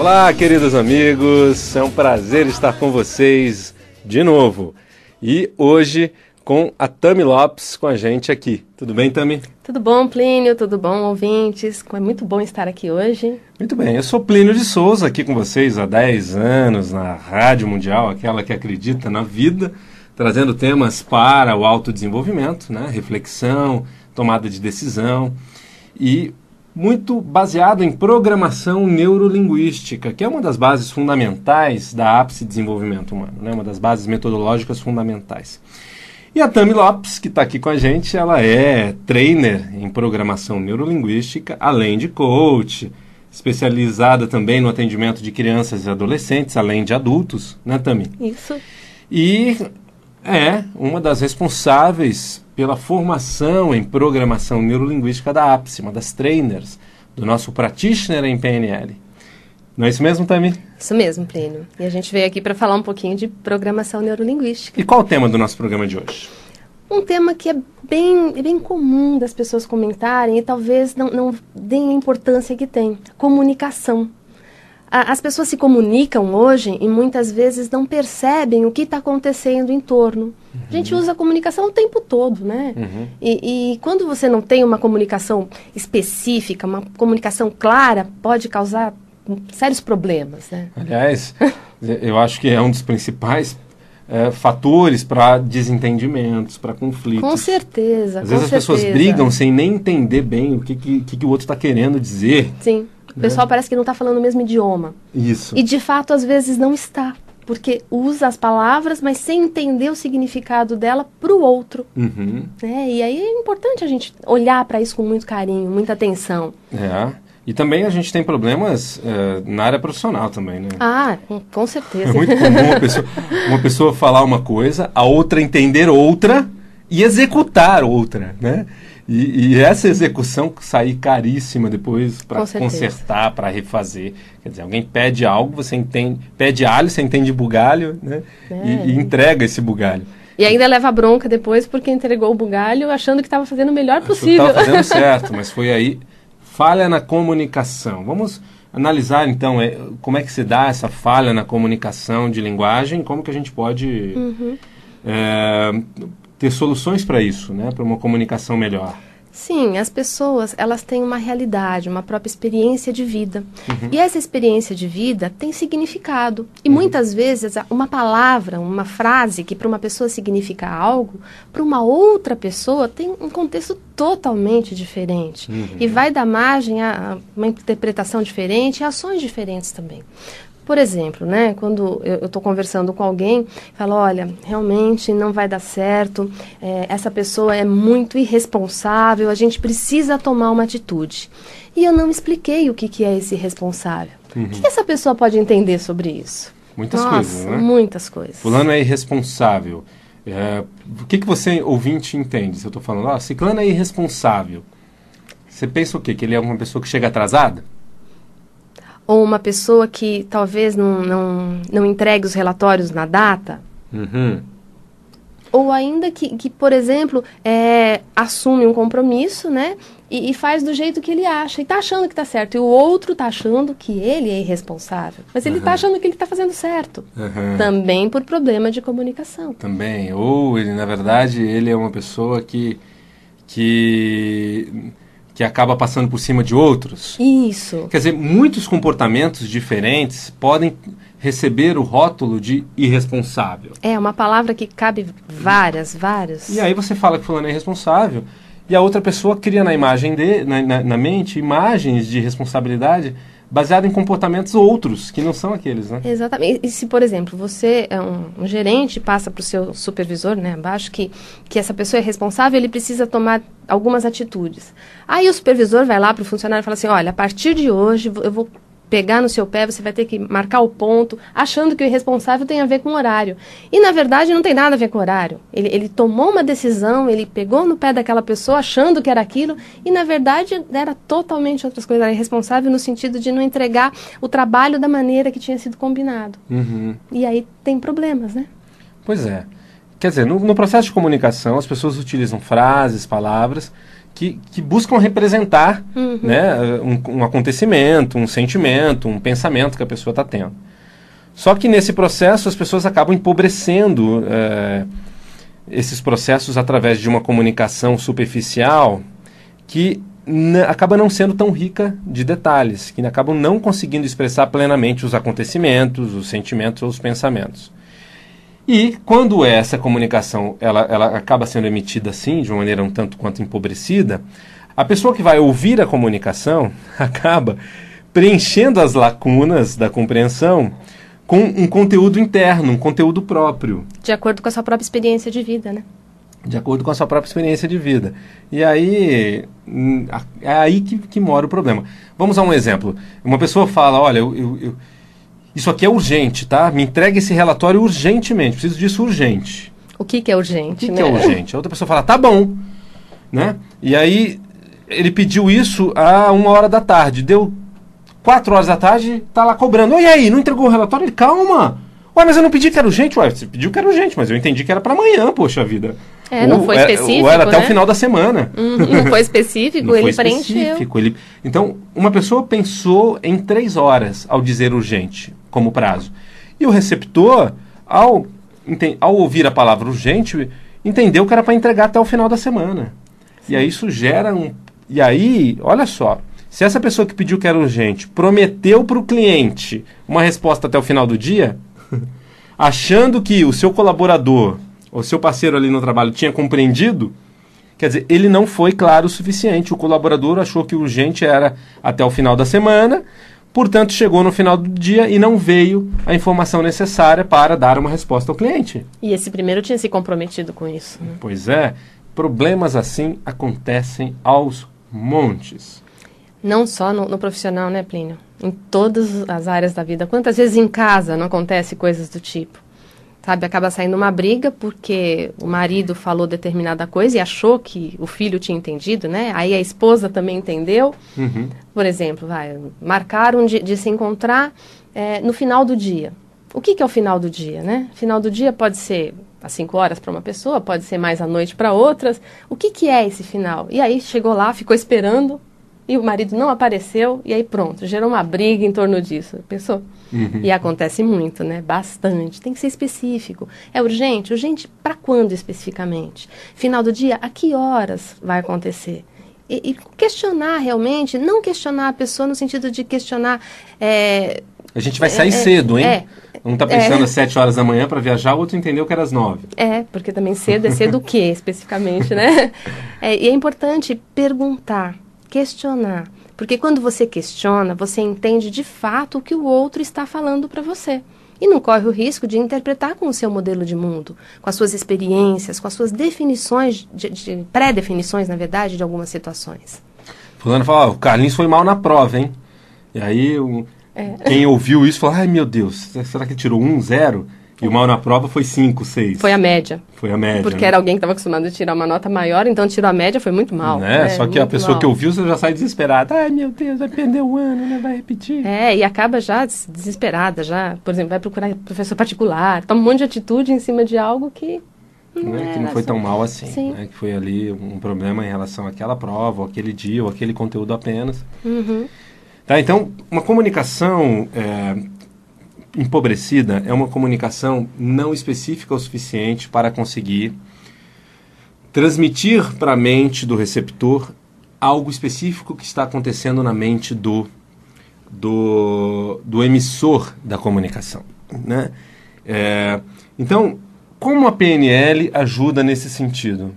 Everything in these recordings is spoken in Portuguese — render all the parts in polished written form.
Olá, queridos amigos, é um prazer estar com vocês de novo. E hoje com a Tami Lopes com a gente aqui. Tudo bem, Tami? Tudo bom, Plínio? Tudo bom, ouvintes? É muito bom estar aqui hoje. Muito bem, eu sou Plínio de Souza, aqui com vocês há 10 anos na Rádio Mundial, aquela que acredita na vida, trazendo temas para o autodesenvolvimento, né? Reflexão, tomada de decisão e muito baseado em programação neurolinguística, que é uma das bases fundamentais da ápice desenvolvimento humano, né? Uma das bases metodológicas fundamentais. E a Tami Lopes, que está aqui com a gente, ela é trainer em programação neurolinguística, além de coach, especializada também no atendimento de crianças e adolescentes, além de adultos, né, Tami? Isso. E é uma das responsáveis pela formação em programação neurolinguística da ápice, uma das trainers do nosso practitioner em PNL. Não é isso mesmo, Tami? Isso mesmo, Plínio. E a gente veio aqui para falar um pouquinho de programação neurolinguística. E qual o tema do nosso programa de hoje? Um tema que é bem comum das pessoas comentarem e talvez não deem a importância que tem. Comunicação. As pessoas se comunicam hoje e muitas vezes não percebem o que está acontecendo em torno. A gente usa a comunicação o tempo todo, né? E quando você não tem uma comunicação específica, uma comunicação clara, pode causar sérios problemas, né? Aliás, eu acho que é um dos principais fatores para desentendimentos, para conflitos. Com certeza. Às vezes as pessoas brigam sem nem entender bem o que o outro está querendo dizer. Sim. O pessoal parece que não está falando o mesmo idioma. Isso. E de fato, às vezes, não está. Porque usa as palavras, mas sem entender o significado dela para o outro. E aí é importante a gente olhar para isso com muito carinho, muita atenção. E também a gente tem problemas na área profissional também, né? Ah, com certeza. É muito comum uma pessoa falar uma coisa, a outra entender outra e executar outra, né? E essa execução sair caríssima depois para consertar, para refazer. Quer dizer, alguém pede algo, você entende, pede alho, você entende bugalho, né? E entrega esse bugalho. E ainda leva bronca depois porque entregou o bugalho achando que estava fazendo o melhor possível. Estava fazendo certo, mas foi aí falha na comunicação. Vamos analisar então como é que se dá essa falha na comunicação de linguagem, como que a gente pode ter soluções para isso, né? Para uma comunicação melhor. Sim, as pessoas, elas têm uma realidade, uma própria experiência de vida. E essa experiência de vida tem significado. E muitas vezes uma palavra, uma frase que para uma pessoa significa algo, para uma outra pessoa tem um contexto totalmente diferente. E vai dar margem a uma interpretação diferente e ações diferentes também. Por exemplo, né, quando eu estou conversando com alguém, falo, olha, realmente não vai dar certo, essa pessoa é muito irresponsável, a gente precisa tomar uma atitude. E eu não expliquei o que é esse responsável. O que essa pessoa pode entender sobre isso? Muitas coisas, né? Muitas coisas. Fulano é irresponsável. O que você, ouvinte, entende? Se eu estou falando, ciclano é irresponsável. Você pensa o quê? Que ele é uma pessoa que chega atrasada? Ou uma pessoa que talvez não entregue os relatórios na data. Ou ainda que por exemplo, assume um compromisso, né? E faz do jeito que ele acha. E está achando que está certo. E o outro está achando que ele é irresponsável. Mas ele está achando que ele está fazendo certo. Também por problema de comunicação. Também. Ou, ele, na verdade, ele é uma pessoa que acaba passando por cima de outros. Isso. Quer dizer, muitos comportamentos diferentes podem receber o rótulo de irresponsável. É uma palavra que cabe várias. E aí você fala que fulano é irresponsável e a outra pessoa cria na imagem na mente imagens de responsabilidade baseado em comportamentos outros, que não são aqueles, né? Exatamente. E se, por exemplo, você é um gerente, passa para o seu supervisor, né, abaixo, que essa pessoa é responsável, ele precisa tomar algumas atitudes. Aí o supervisor vai lá para o funcionário e fala assim, olha, a partir de hoje eu vou pegar no seu pé, você vai ter que marcar o ponto, achando que o irresponsável tem a ver com o horário. E, na verdade, não tem nada a ver com o horário. Ele tomou uma decisão, ele pegou no pé daquela pessoa, achando que era aquilo, e, na verdade, era totalmente outras coisas. Era irresponsável no sentido de não entregar o trabalho da maneira que tinha sido combinado. E aí tem problemas, né? Pois é. Quer dizer, no processo de comunicação, as pessoas utilizam frases, palavras, que buscam representar né, um acontecimento, um sentimento, um pensamento que a pessoa está tendo. Só que nesse processo as pessoas acabam empobrecendo esses processos através de uma comunicação superficial que acaba não sendo tão rica de detalhes, que acabam não conseguindo expressar plenamente os acontecimentos, os sentimentos ou os pensamentos. E quando essa comunicação ela acaba sendo emitida assim, de uma maneira um tanto quanto empobrecida, a pessoa que vai ouvir a comunicação acaba preenchendo as lacunas da compreensão com um conteúdo interno, um conteúdo próprio. De acordo com a sua própria experiência de vida, né? De acordo com a sua própria experiência de vida. E aí, é aí que mora o problema. Vamos a um exemplo. Uma pessoa fala, olha, isso aqui é urgente, tá? Me entregue esse relatório urgentemente, preciso disso urgente. O que é urgente, O que é urgente? A outra pessoa fala, tá bom, né? E aí, ele pediu isso a 1h da tarde, deu 4h da tarde, tá lá cobrando. E aí, não entregou o relatório? Ele, calma. Ué, mas eu não pedi que era urgente. Ué, você pediu que era urgente, mas eu entendi que era para amanhã, poxa vida. Não foi específico, ou era até né? o final da semana. Não foi específico, não ele foi específico, preencheu. Então, uma pessoa pensou em 3 horas ao dizer urgente, como prazo. E o receptor, ao ouvir a palavra urgente, entendeu que era para entregar até o final da semana. Sim. E aí isso gera E aí, olha só, se essa pessoa que pediu que era urgente prometeu para o cliente uma resposta até o final do dia, achando que o seu colaborador, o seu parceiro ali no trabalho tinha compreendido, quer dizer, ele não foi claro o suficiente. O colaborador achou que o urgente era até o final da semana, portanto chegou no final do dia e não veio a informação necessária para dar uma resposta ao cliente. E esse primeiro tinha se comprometido com isso. Né? Pois é, problemas assim acontecem aos montes. Não só no profissional, né, Plínio? Em todas as áreas da vida. Quantas vezes em casa não acontece coisas do tipo? Sabe, acaba saindo uma briga porque o marido falou determinada coisa e achou que o filho tinha entendido, né? Aí a esposa também entendeu. Por exemplo, marcaram de se encontrar no final do dia. O que é o final do dia, né? Final do dia pode ser às 5 horas para uma pessoa, pode ser mais à noite para outras. O que é esse final? E aí chegou lá, ficou esperando e o marido não apareceu e aí pronto, gerou uma briga em torno disso. Pensou? E acontece muito, né? Bastante. Tem que ser específico. É urgente? Urgente para quando especificamente? Final do dia? A que horas vai acontecer? E questionar realmente, não questionar a pessoa no sentido de questionar... A gente vai sair cedo, hein? Um está pensando às 7 horas da manhã para viajar, o outro entendeu que era às 9. Porque também cedo é cedo o quê, especificamente, né? E é importante perguntar, questionar. Porque quando você questiona, você entende de fato o que o outro está falando para você. E não corre o risco de interpretar com o seu modelo de mundo, com as suas experiências, com as suas definições, pré-definições, na verdade, de algumas situações. Fulano fala, o Carlinhos foi mal na prova, hein? E aí, quem ouviu isso falou, ai meu Deus, será que ele tirou 1, 0? E o mal na prova foi 5, 6. Foi a média. Foi a média. Porque né? era alguém que estava acostumado a tirar uma nota maior, então tirou a média, foi muito mal. Só que a pessoa que ouviu, você já sai desesperada. Ai, meu Deus, vai perder um ano, né? Vai repetir. E acaba já desesperada, já, por exemplo, vai procurar professor particular, toma um monte de atitude em cima de algo que não foi tão mal assim. Né? Que foi ali um problema em relação àquela prova, ou aquele dia, ou aquele conteúdo apenas. Tá, então, uma comunicação... empobrecida é uma comunicação não específica o suficiente para conseguir transmitir para a mente do receptor algo específico que está acontecendo na mente do emissor da comunicação, né? Então, como a PNL ajuda nesse sentido?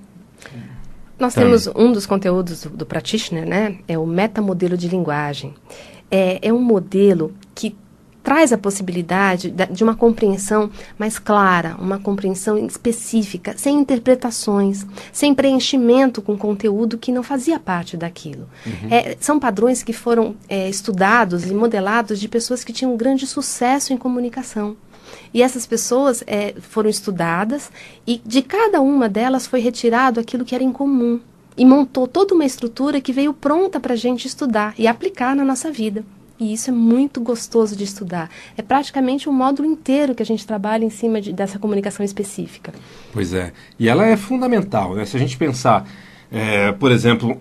Nós temos um dos conteúdos do Practitioner, né? É o metamodelo de linguagem. É um modelo que traz a possibilidade de uma compreensão mais clara, uma compreensão específica, sem interpretações, sem preenchimento com conteúdo que não fazia parte daquilo. São padrões que foram estudados e modelados de pessoas que tinham um grande sucesso em comunicação. E essas pessoas foram estudadas e de cada uma delas foi retirado aquilo que era em comum. E montou toda uma estrutura que veio pronta para a gente estudar e aplicar na nossa vida. E isso é muito gostoso de estudar. É praticamente um módulo inteiro que a gente trabalha em cima dessa comunicação específica. Pois é. E ela é fundamental, né? Se a gente pensar Por exemplo,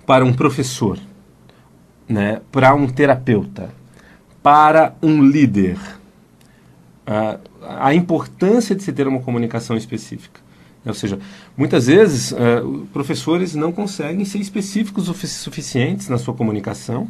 para um professor, né, para um terapeuta, para um líder, a importância de se ter uma comunicação específica. Ou seja, muitas vezes professores não conseguem ser específicos o suficientes na sua comunicação,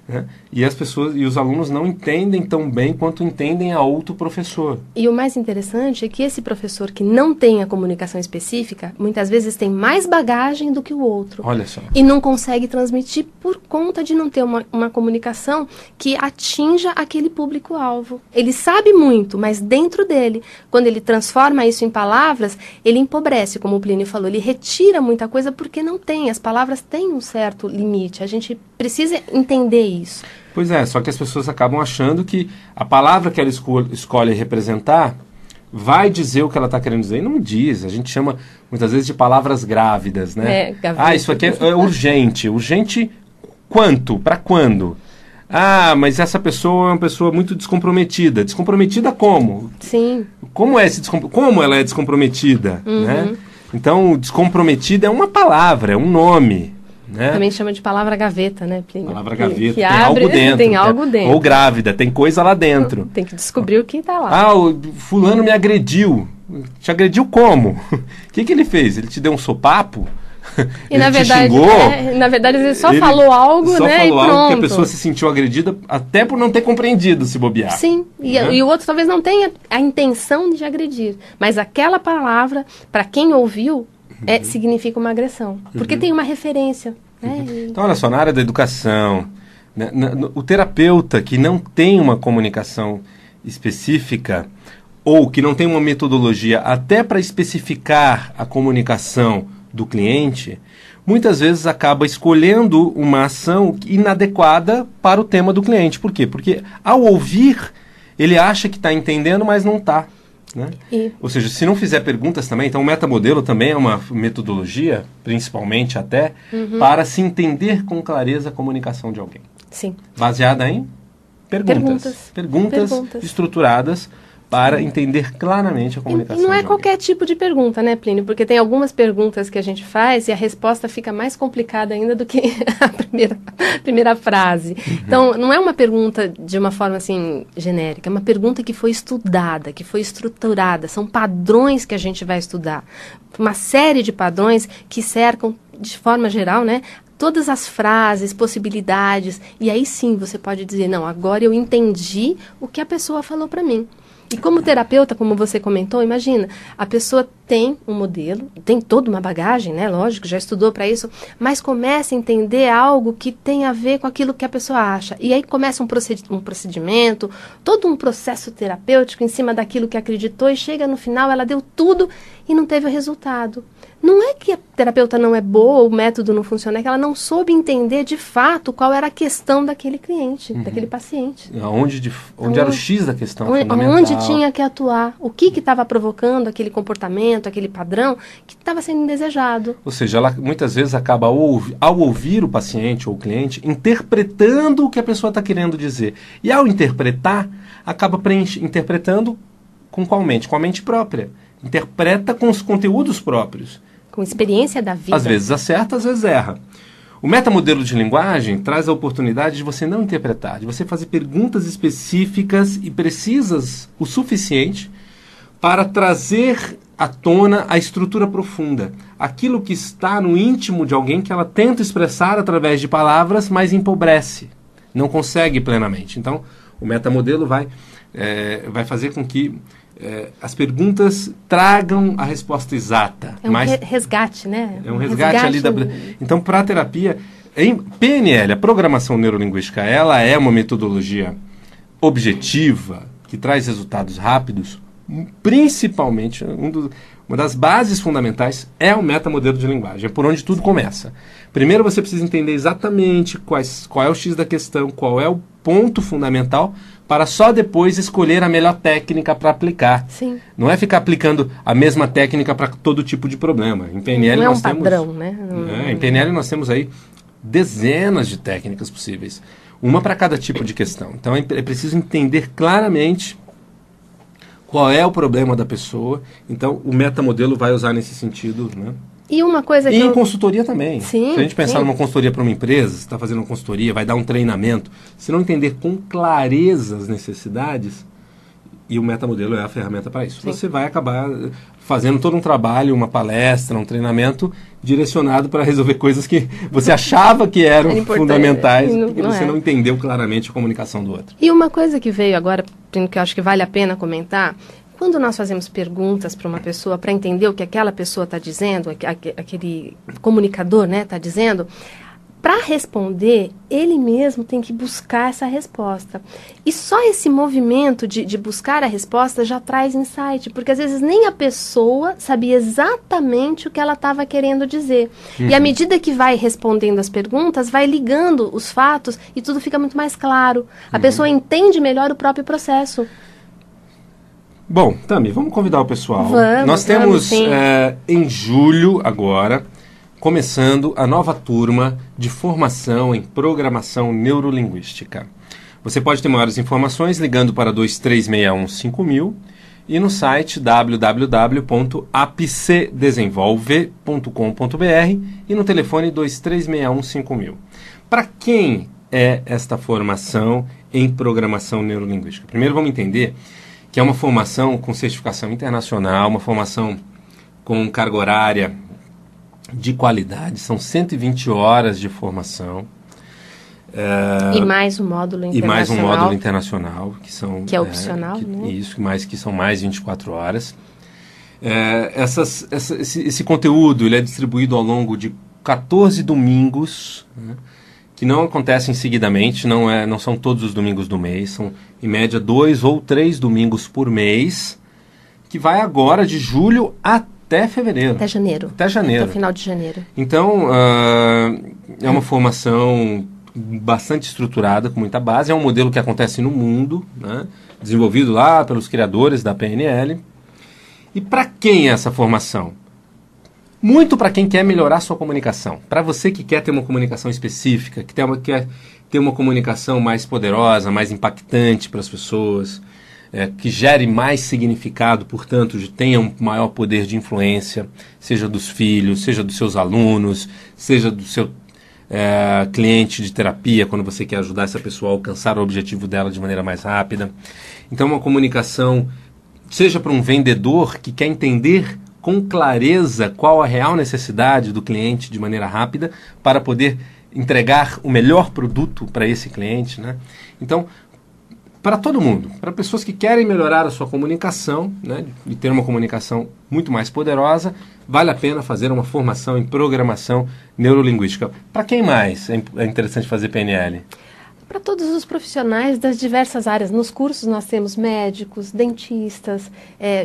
né? E as pessoas e os alunos não entendem tão bem quanto entendem a outro professor. E o mais interessante é que esse professor que não tem a comunicação específica, muitas vezes tem mais bagagem do que o outro. Olha só. E não consegue transmitir por conta de não ter uma comunicação que atinja aquele público-alvo. Ele sabe muito, mas dentro dele, quando ele transforma isso em palavras, ele empobrece, como o Plínio falou, ele retira muita coisa porque não tem. As palavras têm um certo limite. A gente precisa entender isso. Pois é, só que as pessoas acabam achando que a palavra que ela escolhe representar vai dizer o que ela está querendo dizer. E não diz. A gente chama, muitas vezes, de palavras grávidas, né? Isso aqui é urgente. Urgente quanto? Para quando? Mas essa pessoa é uma pessoa muito descomprometida. Descomprometida como? Sim. Como ela é descomprometida? Né? Então, descomprometida é uma palavra, é um nome. Né? Também chama de palavra gaveta, né, Plínio? Palavra gaveta, tem algo dentro. Tem algo dentro. Ou grávida, tem coisa lá dentro. Tem que descobrir o que está lá. O fulano me agrediu. Te agrediu como? O que ele fez? Ele te deu um sopapo? E na verdade, ele só falou algo, só né? Falou e pronto. Algo que a pessoa se sentiu agredida até por não ter compreendido, se bobear. Sim, e o outro talvez não tenha a intenção de agredir. Mas aquela palavra, para quem ouviu, significa uma agressão. Porque tem uma referência. Né? Então, olha só, na área da educação, né, o terapeuta que não tem uma comunicação específica ou que não tem uma metodologia até para especificar a comunicação do cliente, muitas vezes acaba escolhendo uma ação inadequada para o tema do cliente. Por quê? Porque ao ouvir, ele acha que está entendendo, mas não está. Né? Ou seja, se não fizer perguntas também, então o metamodelo também é uma metodologia, principalmente até, para se entender com clareza a comunicação de alguém. Sim. Baseada em perguntas estruturadas para entender claramente a comunicação. E não é qualquer tipo de pergunta, né, Plínio? Porque tem algumas perguntas que a gente faz e a resposta fica mais complicada ainda do que a primeira frase. Então, não é uma pergunta de uma forma assim genérica, é uma pergunta que foi estudada, que foi estruturada. São padrões que a gente vai estudar. Uma série de padrões que cercam, de forma geral, né, todas as frases, possibilidades. E aí sim você pode dizer, não, agora eu entendi o que a pessoa falou para mim. E como terapeuta, como você comentou, imagina, a pessoa tem um modelo, tem toda uma bagagem, né, lógico, já estudou para isso, mas começa a entender algo que tem a ver com aquilo que a pessoa acha. E aí começa um procedimento, todo um processo terapêutico em cima daquilo que acreditou e chega no final, ela deu tudo e não teve o resultado. Não é que a terapeuta não é boa, o método não funciona, é que ela não soube entender de fato qual era a questão daquele cliente, daquele paciente. Onde era o X da questão fundamental. Onde tinha que atuar, o que estava provocando aquele comportamento, aquele padrão que estava sendo indesejado. Ou seja, ela muitas vezes acaba, ao ouvir o paciente ou o cliente, interpretando o que a pessoa está querendo dizer. E ao interpretar, acaba interpretando com qual mente? Com a mente própria. Interpreta com os conteúdos próprios. Com experiência da vida. Às vezes acerta, às vezes erra. O metamodelo de linguagem traz a oportunidade de você não interpretar, de você fazer perguntas específicas e precisas o suficiente para trazer à tona a estrutura profunda. Aquilo que está no íntimo de alguém que ela tenta expressar através de palavras, mas empobrece. Não consegue plenamente. Então, o metamodelo vai fazer com que as perguntas tragam a resposta exata. É um resgate, né? É um resgate ali da... Então, para a terapia, em PNL, a programação neurolinguística, ela é uma metodologia objetiva, que traz resultados rápidos, principalmente, uma das bases fundamentais é o metamodelo de linguagem, é por onde tudo começa. Primeiro você precisa entender exatamente qual é o X da questão, qual é o ponto fundamental, para só depois escolher a melhor técnica para aplicar. Sim. Não é ficar aplicando a mesma técnica para todo tipo de problema. Em PNL não é um nós padrão, temos, né? Em PNL nós temos aí dezenas de técnicas possíveis, uma para cada tipo de questão. Então é preciso entender claramente qual é o problema da pessoa. Então o metamodelo vai usar nesse sentido, né? E uma coisa que em consultoria também. Sim, se a gente pensar sim. numa consultoria para uma empresa, você está fazendo uma consultoria, vai dar um treinamento, se não entender com clareza as necessidades, e o metamodelo é a ferramenta para isso, Sim. você vai acabar fazendo todo um trabalho, uma palestra, um treinamento direcionado para resolver coisas que você achava que eram fundamentais, porque você não entendeu claramente a comunicação do outro. E uma coisa que veio agora, que eu acho que vale a pena comentar, quando nós fazemos perguntas para uma pessoa para entender o que aquela pessoa está dizendo, aquele comunicador está dizendo, para responder, ele mesmo tem que buscar essa resposta. E só esse movimento de buscar a resposta já traz insight, porque às vezes nem a pessoa sabia exatamente o que ela estava querendo dizer. E à medida que vai respondendo as perguntas, vai ligando os fatos e tudo fica muito mais claro. A pessoa entende melhor o próprio processo. Bom, Tami, vamos convidar o pessoal. Nós temos em julho agora, começando a nova turma de formação em programação neurolinguística. Você pode ter maiores informações ligando para 2361-5000 e no site www.apcdesenvolve.com.br e no telefone 2361-5000. Para quem é esta formação em programação neurolinguística? Primeiro vamos entender que é uma formação com certificação internacional, uma formação com carga horária de qualidade, são 120 horas de formação. E mais um módulo internacional. E mais um módulo internacional, que são... Que é opcional, né? Isso, que são mais 24 horas. Esse conteúdo ele é distribuído ao longo de 14 domingos, né, que não acontecem seguidamente, não são todos os domingos do mês, são em média 2 ou 3 domingos por mês, que vai agora de julho até fevereiro. Até janeiro. Até janeiro. Até o final de janeiro. Então, é uma formação bastante estruturada, com muita base. É um modelo que acontece no mundo, né, desenvolvido lá pelos criadores da PNL. E para quem é essa formação? Muito para quem quer melhorar sua comunicação. Para você que quer ter uma comunicação específica, que quer ter uma comunicação mais poderosa, mais impactante para as pessoas, que gere mais significado, portanto, tenha um maior poder de influência, seja dos filhos, seja dos seus alunos, seja do seu cliente de terapia, quando você quer ajudar essa pessoa a alcançar o objetivo dela de maneira mais rápida. Então, uma comunicação, seja para um vendedor que quer entender com clareza qual a real necessidade do cliente de maneira rápida para poder entregar o melhor produto para esse cliente, né? Então, para todo mundo, para pessoas que querem melhorar a sua comunicação, né, e ter uma comunicação muito mais poderosa, vale a pena fazer uma formação em programação neurolinguística. Para quem mais é interessante fazer PNL? Para todos os profissionais das diversas áreas. Nos cursos nós temos médicos, dentistas,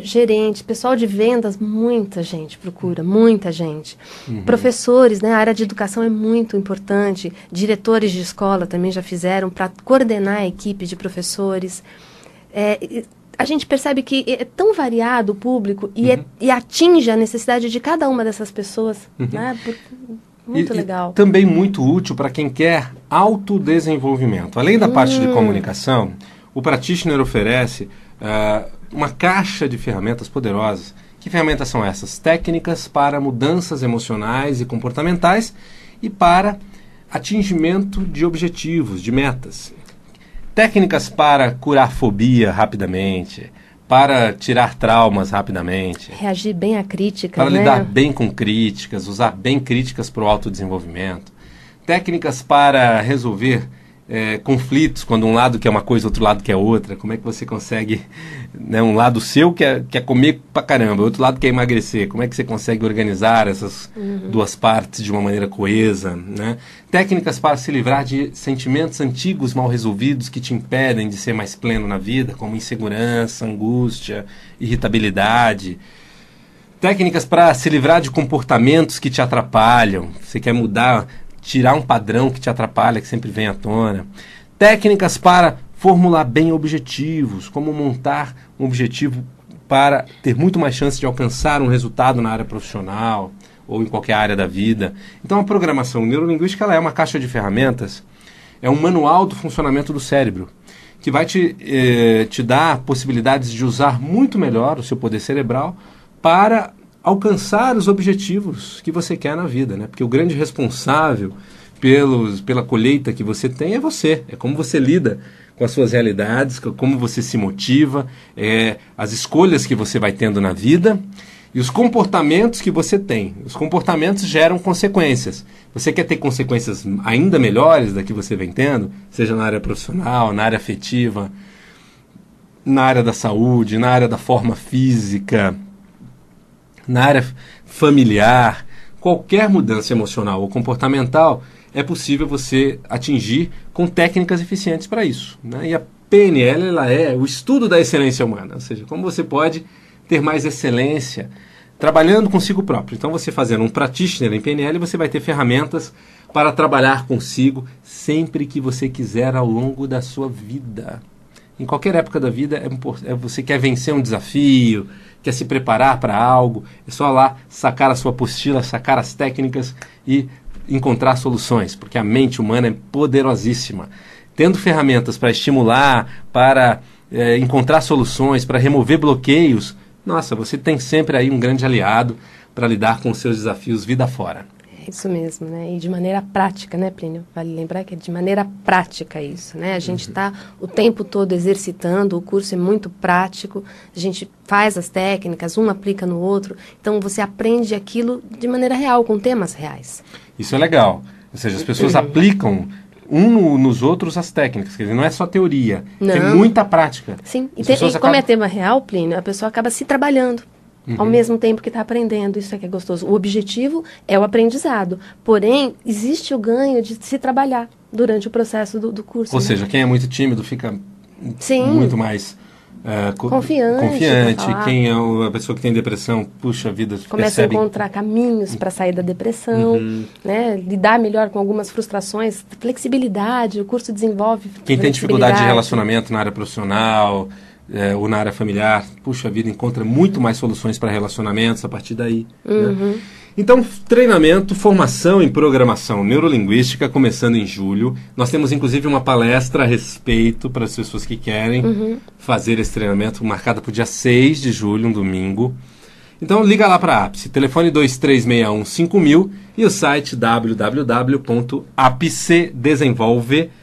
gerentes, pessoal de vendas, muita gente procura, muita gente. Professores, né, a área de educação é muito importante. Diretores de escola também já fizeram para coordenar a equipe de professores. A gente percebe que é tão variado o público e atinge a necessidade de cada uma dessas pessoas, né? Muito legal. E também muito útil para quem quer autodesenvolvimento. Além da parte de comunicação, o Practitioner oferece uma caixa de ferramentas poderosas. Que ferramentas são essas? Técnicas para mudanças emocionais e comportamentais e para atingimento de objetivos, de metas. Técnicas para curar fobia rapidamente, para tirar traumas rapidamente. Reagir bem à crítica, para né? lidar bem com críticas, usar bem críticas para o autodesenvolvimento. Técnicas para resolver conflitos, quando um lado quer uma coisa, outro lado quer outra. Como é que você consegue, né, um lado seu quer comer pra caramba, outro lado quer emagrecer. Como é que você consegue organizar essas duas partes de uma maneira coesa, né? Técnicas para se livrar de sentimentos antigos mal resolvidos que te impedem de ser mais pleno na vida, como insegurança, angústia, irritabilidade. Técnicas para se livrar de comportamentos que te atrapalham. Você quer mudar, tirar um padrão que te atrapalha, que sempre vem à tona. Técnicas para formular bem objetivos, como montar um objetivo para ter muito mais chance de alcançar um resultado na área profissional ou em qualquer área da vida. Então a programação neurolinguística ela é uma caixa de ferramentas, é um manual do funcionamento do cérebro, que vai te dar possibilidades de usar muito melhor o seu poder cerebral para alcançar os objetivos que você quer na vida, né? Porque o grande responsável pela colheita que você tem é você. É como você lida com as suas realidades, como você se motiva, as escolhas que você vai tendo na vida e os comportamentos que você tem. Os comportamentos geram consequências. Você quer ter consequências ainda melhores da que você vem tendo, seja na área profissional, na área afetiva, na área da saúde, na área da forma física, na área familiar, qualquer mudança emocional ou comportamental é possível você atingir com técnicas eficientes para isso, né? E a PNL ela é o estudo da excelência humana, ou seja, como você pode ter mais excelência trabalhando consigo próprio. Então, você fazendo um practitioner em PNL, você vai ter ferramentas para trabalhar consigo sempre que você quiser ao longo da sua vida. Em qualquer época da vida, você quer vencer um desafio, quer se preparar para algo, é só lá sacar a sua apostila, sacar as técnicas e encontrar soluções, porque a mente humana é poderosíssima. Tendo ferramentas para estimular, para encontrar soluções, para remover bloqueios, nossa, você tem sempre aí um grande aliado para lidar com os seus desafios vida fora. É isso mesmo, né? E de maneira prática, né, Plínio? Vale lembrar que é de maneira prática isso, né? A gente está o tempo todo exercitando, o curso é muito prático, a gente faz as técnicas, um aplica no outro, então você aprende aquilo de maneira real, com temas reais. Isso é legal, ou seja, as pessoas aplicam nos outros as técnicas, quer dizer, não é só teoria, tem muita prática. Sim, e como é tema real, Plínio, a pessoa acaba se trabalhando. Ao mesmo tempo que está aprendendo, isso é que é gostoso. O objetivo é o aprendizado, porém, existe o ganho de se trabalhar durante o processo do curso. Ou seja, quem é muito tímido fica muito mais confiante. Quem é a pessoa que tem depressão, puxa vida, começa a encontrar caminhos para sair da depressão, né? Lidar melhor com algumas frustrações, flexibilidade, o curso desenvolve. Quem tem dificuldade de relacionamento na área profissional, ou na área familiar, puxa a vida, encontra muito mais soluções para relacionamentos a partir daí. Né? Então, treinamento, formação em programação neurolinguística, começando em julho. Nós temos, inclusive, uma palestra a respeito para as pessoas que querem fazer esse treinamento, marcada para o dia 6 de julho, um domingo. Então, liga lá para a APSE, telefone 2361-5000 e o site www.apsedesenvolve.com.br.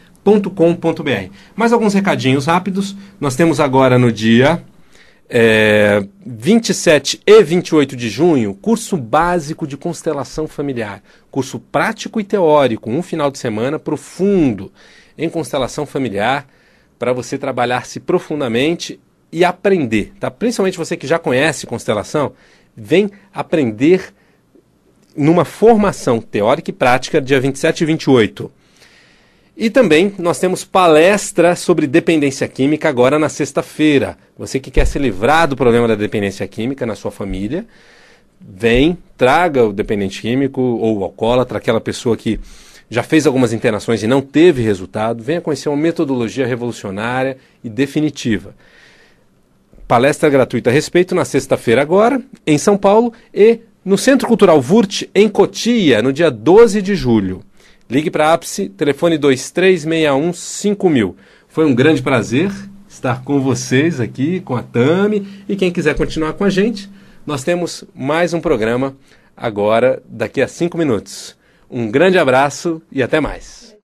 Mais alguns recadinhos rápidos. Nós temos agora no dia 27 e 28 de junho, curso básico de constelação familiar. Curso prático e teórico, um final de semana profundo em constelação familiar, para você trabalhar-se profundamente e aprender. Tá? Principalmente você que já conhece constelação, vem aprender numa formação teórica e prática, dia 27 e 28. E também nós temos palestra sobre dependência química agora na sexta-feira. Você que quer se livrar do problema da dependência química na sua família, vem, traga o dependente químico ou o alcoólatra, aquela pessoa que já fez algumas internações e não teve resultado, venha conhecer uma metodologia revolucionária e definitiva. Palestra gratuita a respeito na sexta-feira agora, em São Paulo, e no Centro Cultural Vurt, em Cotia, no dia 12 de julho. Ligue para a APSE, telefone 2361-5000. Foi um grande prazer estar com vocês aqui, com a Tami. E quem quiser continuar com a gente, nós temos mais um programa agora, daqui a 5 minutos. Um grande abraço e até mais.